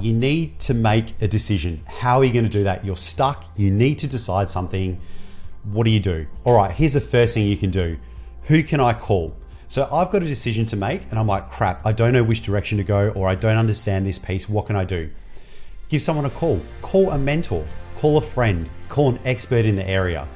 you need to make a decision. How are you going to do that? You're stuck. You need to decide something. What do you do? All right, here's the first thing you can do. Who can I call? So I've got a decision to make and I'm like, crap, I don't know which direction to go, or I don't understand this piece. What can I do? Give someone a call. Call a mentor. Call a friend. Call an expert in the area,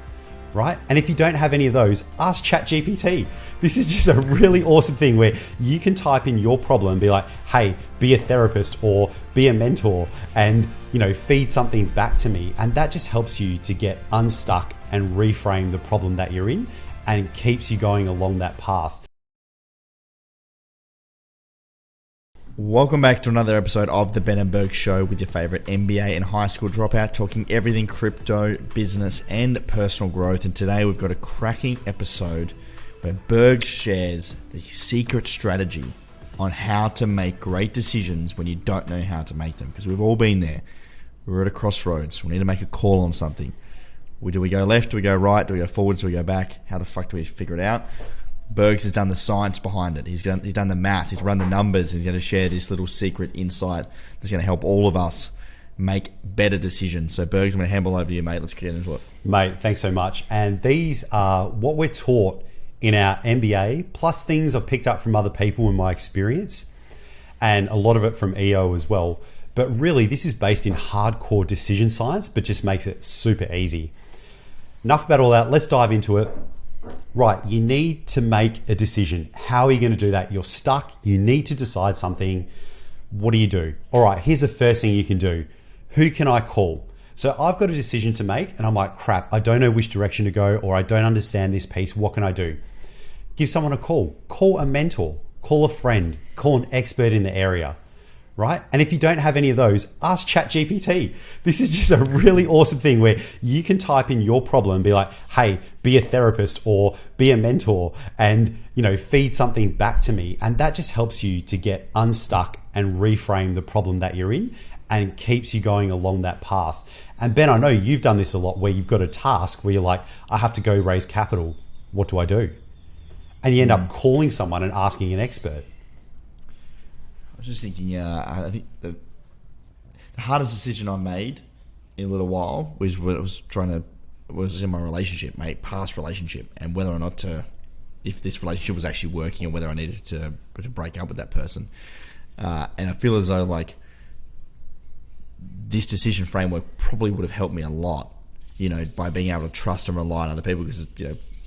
right? And if you don't have any of those, ask ChatGPT. This is just a really awesome thing where you can type in your problem and be like, hey, be a therapist or be a mentor, and feed something back to me. And that just helps you to get unstuck and reframe the problem that you're in, and keeps you going along that path. Welcome back to another episode of the Ben and Berg Show with your favorite MBA and high school dropout, talking everything crypto, business, and personal growth. And today we've got a cracking episode where Berg shares the secret strategy on how to make great decisions when you don't know how to make them. Because we've all been there. We're at a crossroads. We need to make a call on something. Do we go left? Do we go right? Do we go forwards? Do we go back? How the fuck do we figure it out? Bergs has done the science behind it. He's done the math. He's run the numbers. He's going to share this little secret insight that's going to help all of us make better decisions. So Bergs, I'm going to handle over to you, mate. Let's get into it. Mate, thanks so much. And these are what we're taught in our MBA, plus things I've picked up from other people in my experience, and a lot of it from EO as well. But really, this is based in hardcore decision science, but just makes it super easy. Enough about all that. Let's dive into it. Right, you need to make a decision. How are you going to do that? You're stuck. You need to decide something. What do you do? All right, here's the first thing you can do. Who can I call? So I've got a decision to make and I'm like, crap, I don't know which direction to go, or I don't understand this piece. What can I do? Give someone a call. Call a mentor. Call a friend. Call an expert in the area, right? And if you don't have any of those, ask ChatGPT. This is just a really awesome thing where you can type in your problem and be like, hey, be a therapist or be a mentor, and feed something back to me. And that just helps you to get unstuck and reframe the problem that you're in, and keeps you going along that path. And Ben, I know you've done this a lot where you've got a task where you're like, I have to go raise capital. What do I do? And you end up calling someone and asking an expert. I was just thinking, I think the hardest decision I made in a little while was when I was in my relationship, mate, past relationship, and whether or not if this relationship was actually working, or whether I needed to break up with that person. And I feel as though this decision framework probably would have helped me a lot, by being able to trust and rely on other people. Because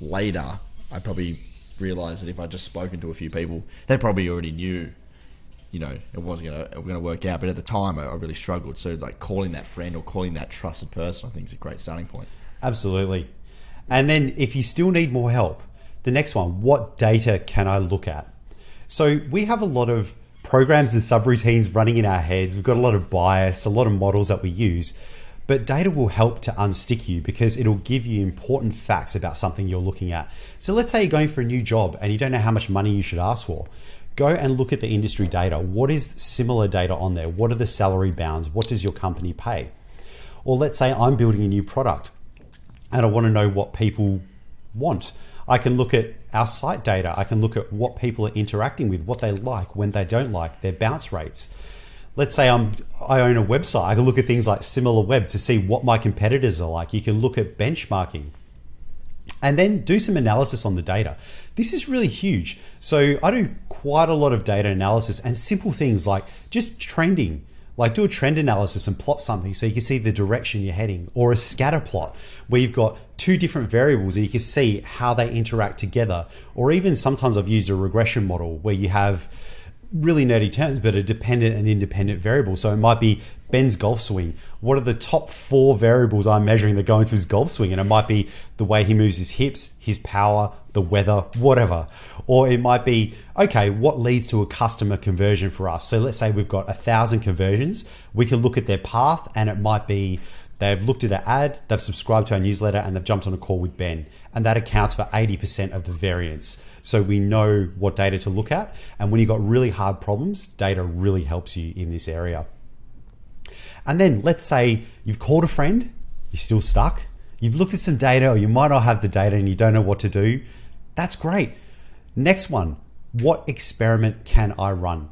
later I probably realized that if I just spoken to a few people, they probably already knew it wasn't going to work out. But at the time, I really struggled. So calling that friend or calling that trusted person, I think is a great starting point. Absolutely. And then if you still need more help, the next one, what data can I look at? So we have a lot of programs and subroutines running in our heads. We've got a lot of bias, a lot of models that we use, but data will help to unstick you because it'll give you important facts about something you're looking at. So let's say you're going for a new job and you don't know how much money you should ask for. Go and look at the industry data. What is similar data on there? What are the salary bounds? What does your company pay? Or let's say I'm building a new product and I want to know what people want. I can look at our site data. I can look at what people are interacting with, what they like, when they don't like, their bounce rates. Let's say I own a website. I can look at things like SimilarWeb to see what my competitors are like. You can look at benchmarking and then do some analysis on the data. This is really huge. So I do quite a lot of data analysis and simple things like just trending. Like do a trend analysis and plot something so you can see the direction you're heading, or a scatter plot where you've got two different variables and you can see how they interact together. Or even sometimes I've used a regression model where you have really nerdy terms, but a dependent and independent variable. So it might be Ben's golf swing. What are the top 4 variables I'm measuring that go into his golf swing? And it might be the way he moves his hips, his power, the weather, whatever. Or it might be, okay, what leads to a customer conversion for us? So let's say we've got 1,000 conversions. We can look at their path, and it might be they've looked at an ad, they've subscribed to our newsletter, and they've jumped on a call with Ben. And that accounts for 80% of the variance. So we know what data to look at. And when you've got really hard problems, data really helps you in this area. And then let's say you've called a friend, you're still stuck. You've looked at some data, or you might not have the data and you don't know what to do. That's great. Next one, what experiment can I run?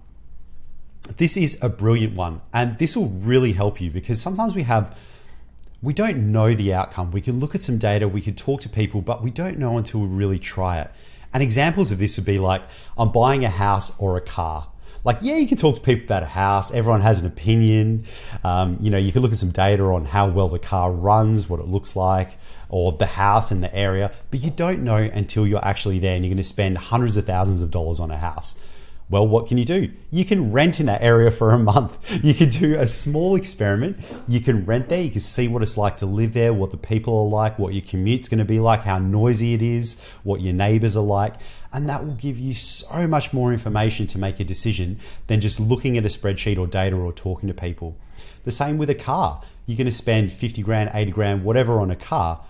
This is a brilliant one, and this will really help you because sometimes we don't know the outcome. We can look at some data, we can talk to people, but we don't know until we really try it. And examples of this would be like, I'm buying a house or a car. Like, yeah, you can talk to people about a house. Everyone has an opinion. You can look at some data on how well the car runs, what it looks like, or the house in the area, but you don't know until you're actually there and you're going to spend hundreds of thousands of dollars on a house. Well, what can you do? You can rent in that area for a month. You can do a small experiment. You can rent there. You can see what it's like to live there, what the people are like, what your commute's going to be like, how noisy it is, what your neighbors are like. And that will give you so much more information to make a decision than just looking at a spreadsheet or data or talking to people. The same with a car. You're going to spend 50 grand, 80 grand, whatever on a car.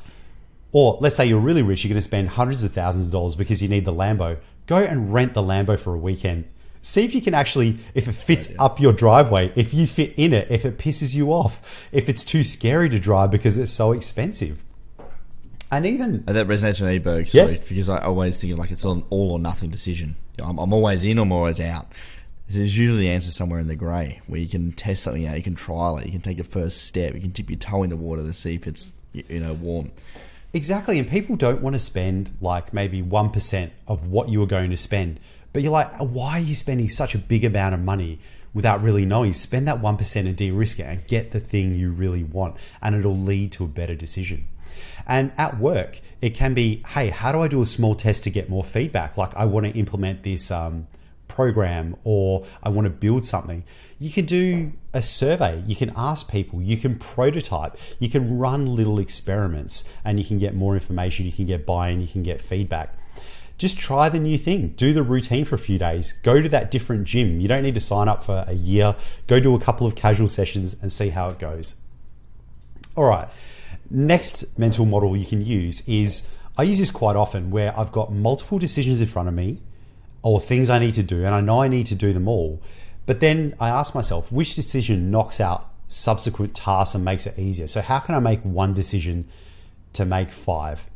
Or let's say you're really rich, you're going to spend hundreds of thousands of dollars because you need the Lambo. Go and rent the Lambo for a weekend. See if you can actually, if it fits up your driveway, if you fit in it, if it pisses you off, if it's too scary to drive because it's so expensive. And that resonates with me, Berg, because I always think like it's an all or nothing decision. I'm always in, I'm always out. There's usually the answer somewhere in the grey where you can test something out, you can trial it, you can take a first step, you can dip your toe in the water to see if it's warm. Exactly, and people don't want to spend like maybe 1% of what you were going to spend. But you're like, why are you spending such a big amount of money without really knowing? Spend that 1% and de-risk it and get the thing you really want, and it'll lead to a better decision. And at work, it can be, hey, how do I do a small test to get more feedback? Like I want to implement this program or I want to build something. You can do a survey, you can ask people, you can prototype, you can run little experiments and you can get more information, you can get buy-in, you can get feedback. Just try the new thing, do the routine for a few days, go to that different gym. You don't need to sign up for a year, go do a couple of casual sessions and see how it goes. All right, next mental model you can use is, I use this quite often where I've got multiple decisions in front of me or things I need to do and I know I need to do them all. But then I ask myself, which decision knocks out subsequent tasks and makes it easier? So how can I make one decision to make 5?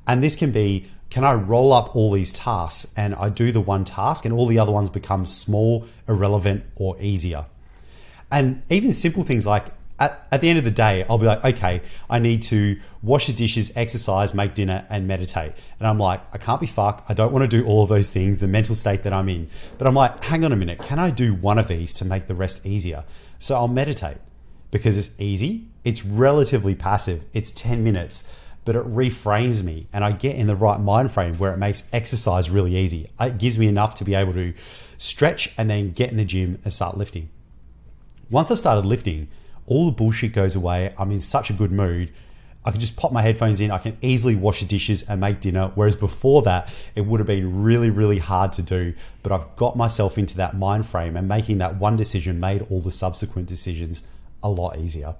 And this can be, can I roll up all these tasks and I do the one task and all the other ones become small, irrelevant, or easier? And even simple things like at the end of the day, I'll be like, okay, I need to wash the dishes, exercise, make dinner, and meditate. And I'm like, I can't be fucked. I don't want to do all of those things, the mental state that I'm in. But I'm like, hang on a minute. Can I do one of these to make the rest easier? So I'll meditate because it's easy. It's relatively passive. It's 10 minutes, but it reframes me and I get in the right mind frame where it makes exercise really easy. It gives me enough to be able to stretch and then get in the gym and start lifting. Once I've started lifting, all the bullshit goes away. I'm in such a good mood. I can just pop my headphones in. I can easily wash the dishes and make dinner. Whereas before that, it would have been really, really hard to do. But I've got myself into that mind frame and making that one decision made all the subsequent decisions a lot easier.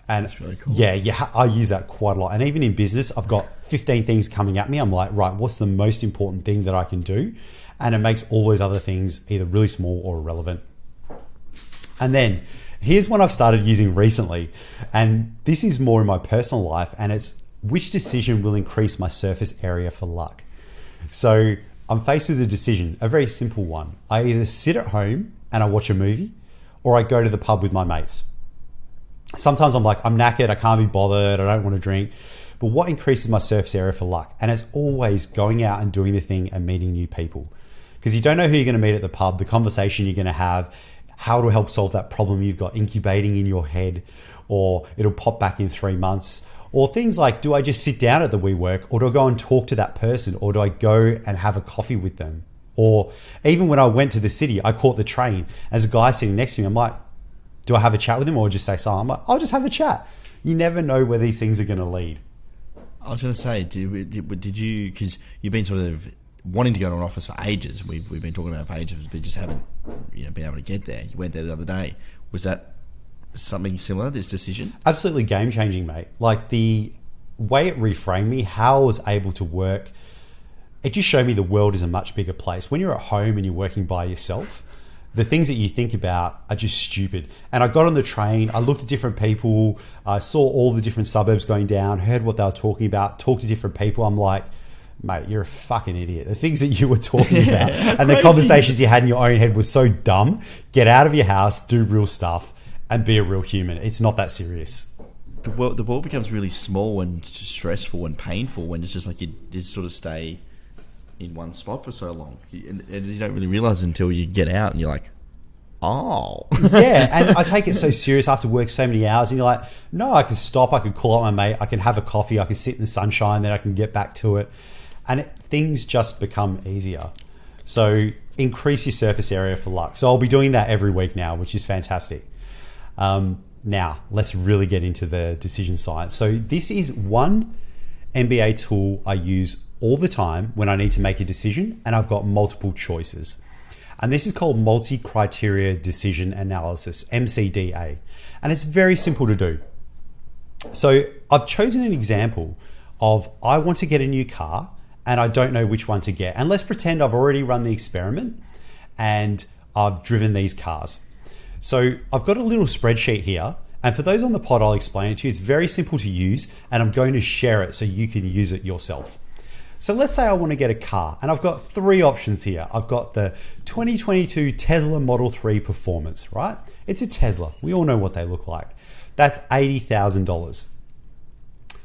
And that's really cool. Yeah, I use that quite a lot. And even in business, I've got 15 things coming at me. I'm like, right, what's the most important thing that I can do? And it makes all those other things either really small or irrelevant. And then here's one I've started using recently, and this is more in my personal life, and it's which decision will increase my surface area for luck. So I'm faced with a decision, a very simple one. I either sit at home and I watch a movie, or I go to the pub with my mates. Sometimes I'm like, I'm knackered, I can't be bothered, I don't want to drink. But what increases my surface area for luck? And it's always going out and doing the thing and meeting new people. Because you don't know who you're going to meet at the pub, the conversation you're going to have, how to help solve that problem you've got incubating in your head, or it'll pop back in 3 months, or things like, do I just sit down at the WeWork, or do I go and talk to that person, or do I go and have a coffee with them? Or even when I went to the city, I caught the train. As a guy sitting next to me, I'm like, do I have a chat with him or just say something? I'm like, I'll just have a chat. You never know where these things are going to lead. I was going to say, did you, because you've been sort of wanting to go to an office for ages. We've been talking about it for ages, but just haven't been able to get there. You went there the other day. Was that something similar, this decision? Absolutely game changing, mate. Like the way it reframed me, how I was able to work, it just showed me the world is a much bigger place. When you're at home and you're working by yourself, the things that you think about are just stupid. And I got on the train, I looked at different people, I saw all the different suburbs going down, heard what they were talking about, talked to different people. I'm like, mate, you're a fucking idiot. The things that you were talking about and the Crazy. conversations you had in your own head were so dumb. Get out of your house, do real stuff, and be a real human. It's not that serious. The world becomes really small and stressful and painful when it's just like you just sort of stay in one spot for so long. And you don't really realize until you get out and you're like, oh. Yeah, and I take it so serious after work so many hours, and you're like, no, I can stop, I can call up my mate, I can have a coffee, I can sit in the sunshine, then I can get back to it. And things just become easier. So increase your surface area for luck. So I'll be doing that every week now, which is fantastic. Now, let's really get into the decision science. So this is one MBA tool I use all the time when I need to make a decision and I've got multiple choices. And this is called multi-criteria decision analysis, MCDA. And it's very simple to do. So I've chosen an example of I want to get a new car and I don't know which one to get. And let's pretend I've already run the experiment and I've driven these cars. So I've got a little spreadsheet here. And for those on the pod, I'll explain it to you. It's very simple to use and I'm going to share it so you can use it yourself. So let's say I want to get a car and I've got three options here. I've got the 2022 Tesla Model 3 Performance, right? It's a Tesla. We all know what they look like. That's $80,000.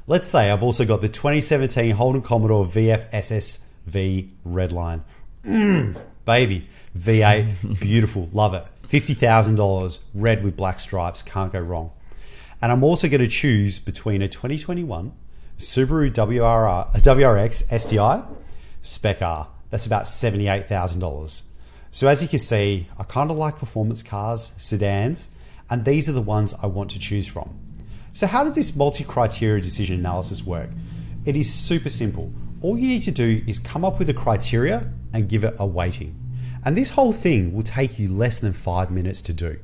Let's say I've also got the 2017 Holden Commodore VF SSV Redline. Baby, V8, beautiful, love it. $50,000, red with black stripes, can't go wrong. And I'm also going to choose between a 2021 Subaru WRX STI Spec R. That's about $78,000. So as you can see, I kind of like performance cars, sedans, and these are the ones I want to choose from. So how does this multi-criteria decision analysis work? It is super simple. All you need to do is come up with a criteria and give it a weighting. And this whole thing will take you less than 5 minutes to do.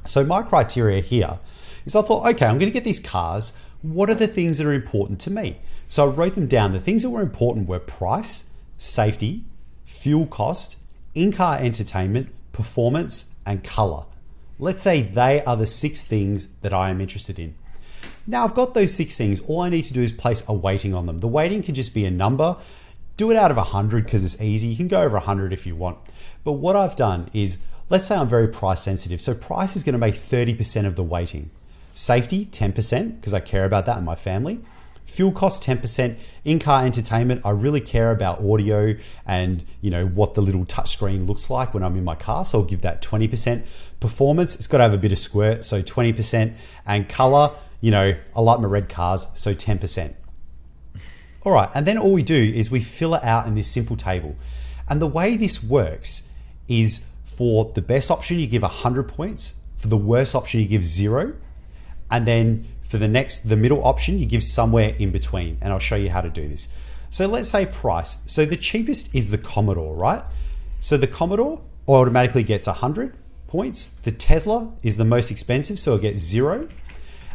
So my criteria here is I thought, okay, I'm going to get these cars. What are the things that are important to me? So I wrote them down. The things that were important were price, safety, fuel cost, in-car entertainment, performance, and color. Let's say they are the 6 things that I am interested in. Now I've got those 6 things. All I need to do is place a weighting on them. The weighting can just be a number. Do it out of 100 because it's easy. You can go over 100 if you want. But what I've done is, let's say I'm very price sensitive. So price is going to make 30% of the weighting. Safety, 10%, because I care about that in my family. Fuel cost, 10%. In-car entertainment, I really care about audio and what the little touchscreen looks like when I'm in my car, so I'll give that 20%. Performance, it's got to have a bit of squirt, so 20%. And color, I like my red cars, so 10%. All right, and then all we do is we fill it out in this simple table. And the way this works is for the best option, you give 100 points. For the worst option, you give 0. And then for the middle option, you give somewhere in between. And I'll show you how to do this. So let's say price. So the cheapest is the Commodore, right? So the Commodore automatically gets 100 points. The Tesla is the most expensive, so it gets 0.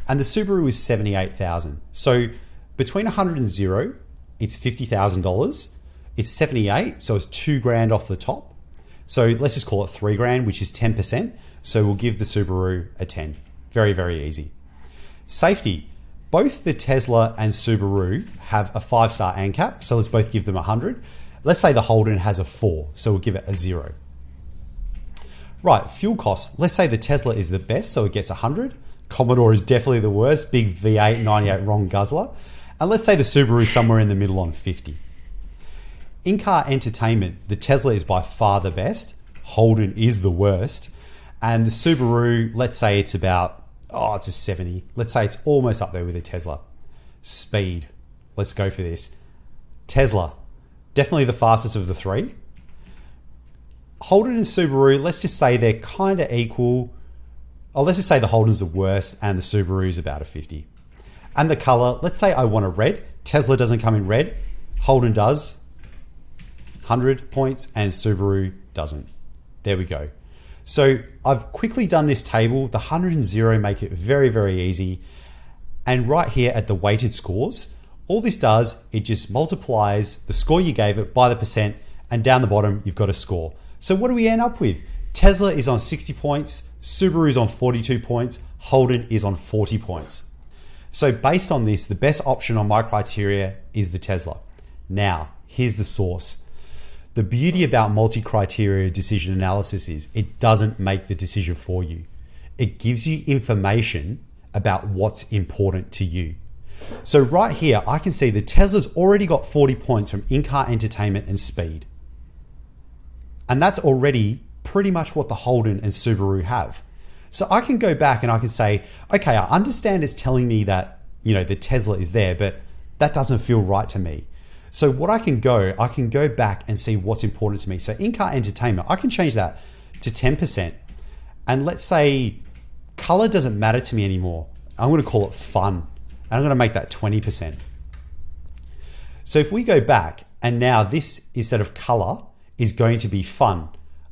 And the Subaru is $78,000. So between 100 and 0, it's $50,000. It's 78, so it's $2,000 off the top. So let's just call it $3,000, which is 10%. So we'll give the Subaru a 10. Very, very easy. Safety. Both the Tesla and Subaru have a 5-star ANCAP, so let's both give them 100. Let's say the Holden has a 4, so we'll give it a 0. Right, fuel costs. Let's say the Tesla is the best, so it gets 100. Commodore is definitely the worst, big V8, 98 wrong guzzler. And let's say the Subaru is somewhere in the middle on 50. In-car entertainment, the Tesla is by far the best. Holden is the worst. And the Subaru, let's say it's about, it's a 70. Let's say it's almost up there with a Tesla. Speed. Let's go for this. Tesla, definitely the fastest of the 3. Holden and Subaru, let's just say they're kind of equal. Let's just say the Holden's the worst and the Subaru's about a 50. And the color, let's say I want a red. Tesla doesn't come in red. Holden does. 100 points and Subaru doesn't. There we go. So I've quickly done this table. The 100 and 0 make it very, very easy. And right here at the weighted scores, all this does, it just multiplies the score you gave it by the percent, and down the bottom, you've got a score. So what do we end up with? Tesla is on 60 points, Subaru is on 42 points, Holden is on 40 points. So based on this, the best option on my criteria is the Tesla. Now, here's the source. The beauty about multi-criteria decision analysis is it doesn't make the decision for you. It gives you information about what's important to you. So right here, I can see the Tesla's already got 40 points from in-car entertainment and speed. And that's already pretty much what the Holden and Subaru have. So I can go back and I can say, okay, I understand it's telling me that, the Tesla is there, but that doesn't feel right to me. So what I can go back and see what's important to me. So in-car entertainment, I can change that to 10%. And let's say color doesn't matter to me anymore. I'm going to call it fun. And I'm going to make that 20%. So if we go back and now this, instead of color, is going to be fun.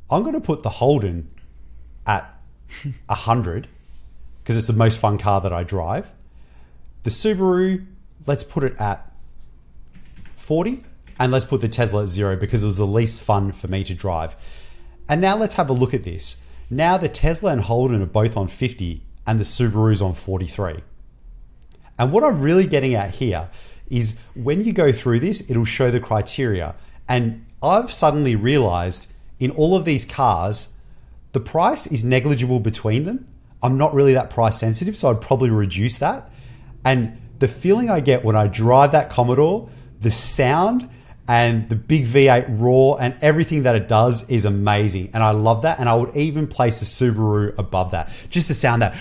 I'm going to put the Holden at 100 because it's the most fun car that I drive. The Subaru, let's put it at 40, and let's put the Tesla at 0 because it was the least fun for me to drive. And now let's have a look at this. Now the Tesla and Holden are both on 50 and the Subaru's on 43. And what I'm really getting at here is when you go through this, it'll show the criteria. And I've suddenly realized in all of these cars, the price is negligible between them. I'm not really that price sensitive, so I'd probably reduce that. And the feeling I get when I drive that Commodore, the sound and the big V8 roar and everything that it does is amazing. And I love that. And I would even place the Subaru above that. Just the sound that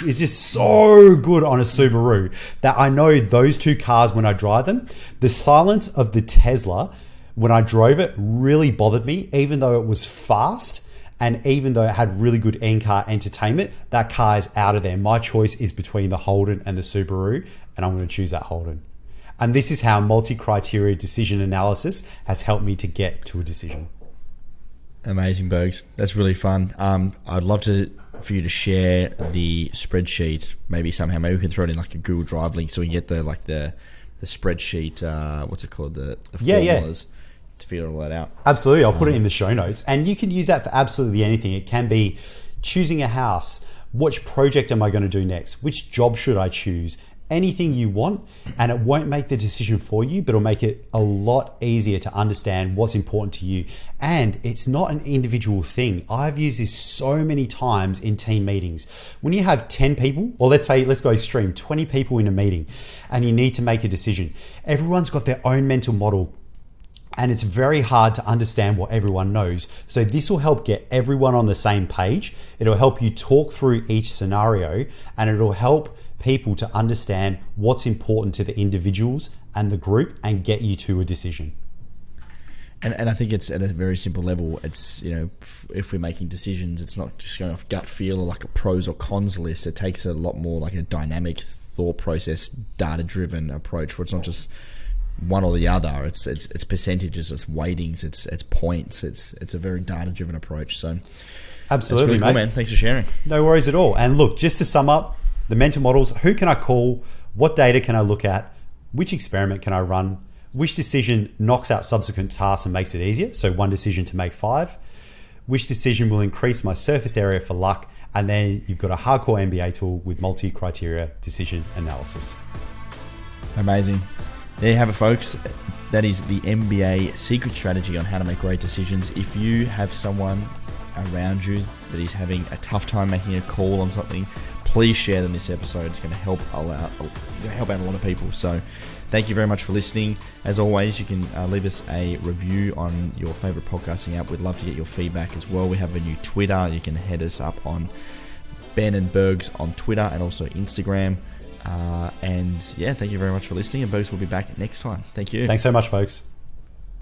is just so good on a Subaru that I know those two cars when I drive them, the silence of the Tesla when I drove it really bothered me, even though it was fast. And even though it had really good in-car entertainment, that car is out of there. My choice is between the Holden and the Subaru, and I'm going to choose that Holden. And this is how multi-criteria decision analysis has helped me to get to a decision. Amazing, Bergs. That's really fun. I'd love for you to share the spreadsheet. Maybe somehow, maybe we can throw it in like a Google Drive link so we can get the spreadsheet. What's it called? The formulas. Yeah. To figure all that out. Absolutely. I'll put it in the show notes. And you can use that for absolutely anything. It can be choosing a house. Which project am I going to do next? Which job should I choose? Anything you want. And it won't make the decision for you, but it'll make it a lot easier to understand what's important to you. And it's not an individual thing. I've used this so many times in team meetings. When you have 10 people, or let's go extreme, 20 people in a meeting, and you need to make a decision. Everyone's got their own mental model. And it's very hard to understand what everyone knows. So this will help get everyone on the same page. It'll help you talk through each scenario, and it'll help people to understand what's important to the individuals and the group and get you to a decision. And I think it's at a very simple level. It's, if we're making decisions, it's not just going off gut feel or like a pros or cons list. It takes a lot more like a dynamic thought process, data-driven approach where it's not just one or the other. It's percentages, it's weightings, it's points. It's a very data-driven approach. So absolutely, really cool, man. Thanks for sharing. No worries at all. And look, just to sum up, the mental models: who can I call? What data can I look at? Which experiment can I run? Which decision knocks out subsequent tasks and makes it easier? So one decision to make 5. Which decision will increase my surface area for luck? And then you've got a hardcore MBA tool with multi-criteria decision analysis. Amazing. There you have it, folks. That is the MBA secret strategy on how to make great decisions. If you have someone around you that is having a tough time making a call on something, please share them this episode. It's going to help out a lot of people. So thank you very much for listening. As always, you can leave us a review on your favorite podcasting app. We'd love to get your feedback as well. We have a new Twitter. You can head us up on Ben and Bergs on Twitter and also Instagram. And yeah, thank you very much for listening, and Bergs will be back next time. Thank you. Thanks so much, folks.